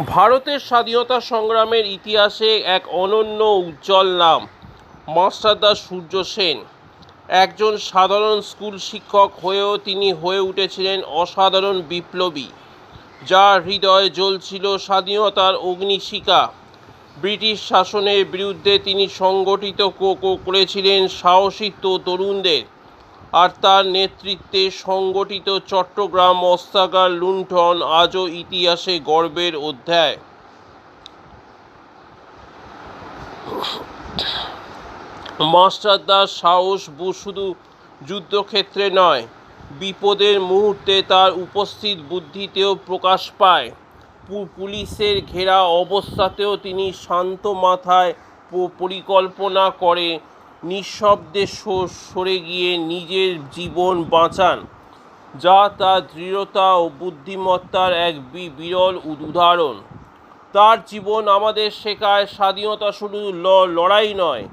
ভারতের স্বাধীনতা সংগ্রামের ইতিহাসে এক অনন্য উজ্জ্বল নাম মাস্টারদা সূর্য সেন। একজন সাধারণ স্কুল শিক্ষক হয়েও তিনি হয়ে উঠেছিলেন অসাধারণ বিপ্লবী, যার হৃদয়ে জ্বলছিল স্বাধীনতার অগ্নিশিখা। ব্রিটিশ শাসনের বিরুদ্ধে তিনি সংগঠিত করেছিলেন সাহসী তরুণদের, আর তার নেতৃত্বে সংগঠিত চট্টগ্রাম অস্ত্রাগার লুণ্ঠন আজও ইতিহাসে গর্বের অধ্যায়। মাস্টারদার সাহস শুধু যুদ্ধক্ষেত্রে নয়, বিপদের মুহূর্তে তার উপস্থিত বুদ্ধিতেও প্রকাশ পায়। পুলিশের ঘেরা অবস্থাতেও তিনি শান্ত মাথায় পরিকল্পনা করে নিঃশব্দে সরে গিয়ে নিজের জীবন বাঁচান, যা তার দৃঢ়তা ও বুদ্ধিমত্তার এক বিরল উদাহরণ। তার জীবন আমাদের শেখায় স্বাধীনতা শুধু লড়াই নয়,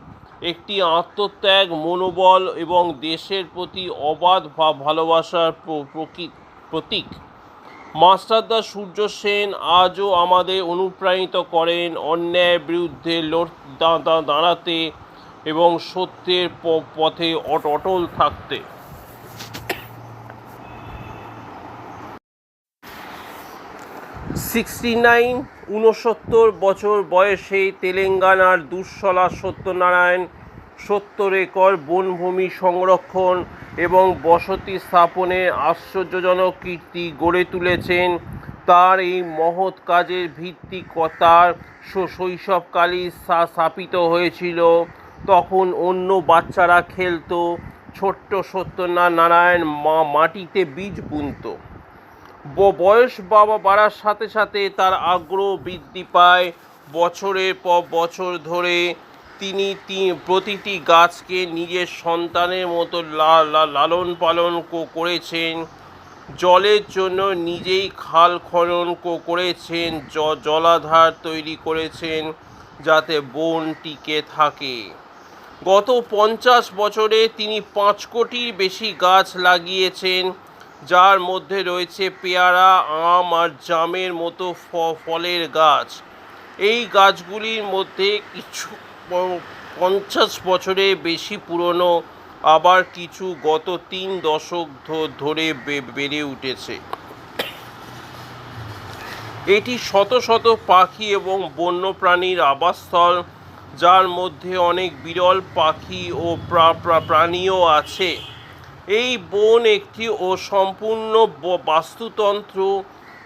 একটি আত্মত্যাগ, মনোবল এবং দেশের প্রতি অবাধ ভালোবাসার প্রতীক। মাস্টারদা সূর্য সেন আজও আমাদের অনুপ্রাণিত করেন অন্যায়ের বিরুদ্ধে দাঁড়াতে এবং সত্যের পথে অটল থাকতে। 69 বছর বয়সে তেলেঙ্গানার দুঃসলা সত্যনারায়ণ 70 একর বনভূমি সংরক্ষণ এবং বসতি স্থাপনের আশ্চর্যজনক কীর্তি গড়ে তুলেছেন। তার এই মহৎ কাজের ভিত্তি তার শৈশবকালই স্থাপিত হয়েছিল। তখন অন্য বাচ্চারা খেলতো, ছোট্ট সত্যনারায়ণ মাটিতে বীজ বুনত। বয়স বাড়ার সাথে সাথে তার আগ্রহ বৃদ্ধি পায়। বছরের পর বছর ধরে তিনি প্রতিটি গাছকে নিজের সন্তানের মতো লালন পালন করেছেন। জলের জন্য নিজেই খাল খনন করেছেন, জলাধার তৈরি করেছেন যাতে বন টিকে থাকে। গত 50 বছরে তিনি 5 কোটির বেশি গাছ লাগিয়েছেন, যার মধ্যে রয়েছে পেয়ারা, আম আর জামের মতো ফলের গাছ। এই গাছগুলির মধ্যে কিছু 50 বছরের বেশি পুরনো, আবার কিছু গত 3 দশক ধরে বেড়ে উঠেছে। এটি শত শত পাখি এবং বন্যপ্রাণীর আবাসস্থল, যার মধ্যে অনেক বিরল পাখি ও প্রাণীও আছে। এই বন একটি সম্পূর্ণ বাস্তুতন্ত্র,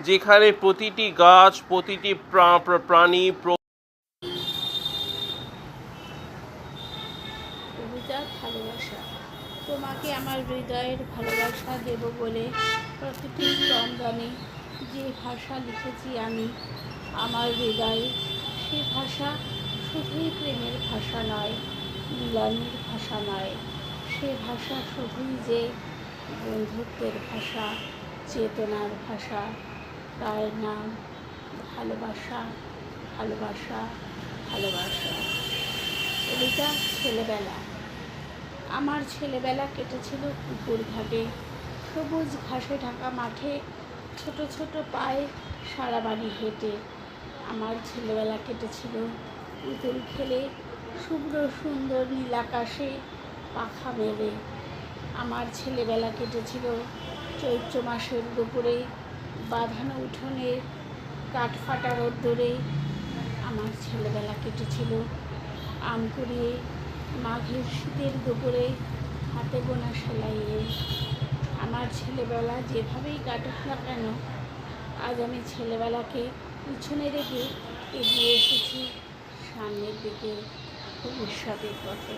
যেখানে প্রতিটি গাছ, প্রতিটি প্রাণী ভালোবাসা। তোমাকে আমার হৃদয়ের ভালোবাসা দেব বলে প্রতিটি স্তম্ভে যে ভাষা লিখেছি আমি আমার হৃদয়ে, সে ভাষা শুধুই প্রেমের ভাষা নয়, মিলনের ভাষা নয়, সে ভাষা শুধুই যে বন্ধুত্বের ভাষা, চেতনার ভাষা। তার নাম ভালোবাসা, ভালোবাসা, ভালোবাসা। কবিতা ছেলেবেলা। আমার ছেলেবেলা কেটেছিল পুকুর ঘাটে, সবুজ ঘাসে ঢাকা মাঠে, ছোট ছোট পায়ে সারা বাড়ি হেঁটে। আমার ছেলেবেলা কেটেছিল পুতুল খেলে, শুভ্র সুন্দর নীল আকাশে পাখা মেলে। আমার ছেলেবেলা কেটেছিল চৈত্র মাসের দুপুরে, বাঁধানো উঠোনে কাঠ ফাটা রোদ্দুরে। আমার ছেলেবেলা কেটেছিল আম কুড়িয়ে, মাঘের শীতের দুপুরে, হাতে বোনা সেলাইয়ে। আমার ছেলেবেলা যেভাবেই কাটুক না কেন, আজ আমি ছেলেবেলাকে পিছনে রেখে এগিয়ে এসেছি সামনের দিকে, ভবিষ্যতের পথে।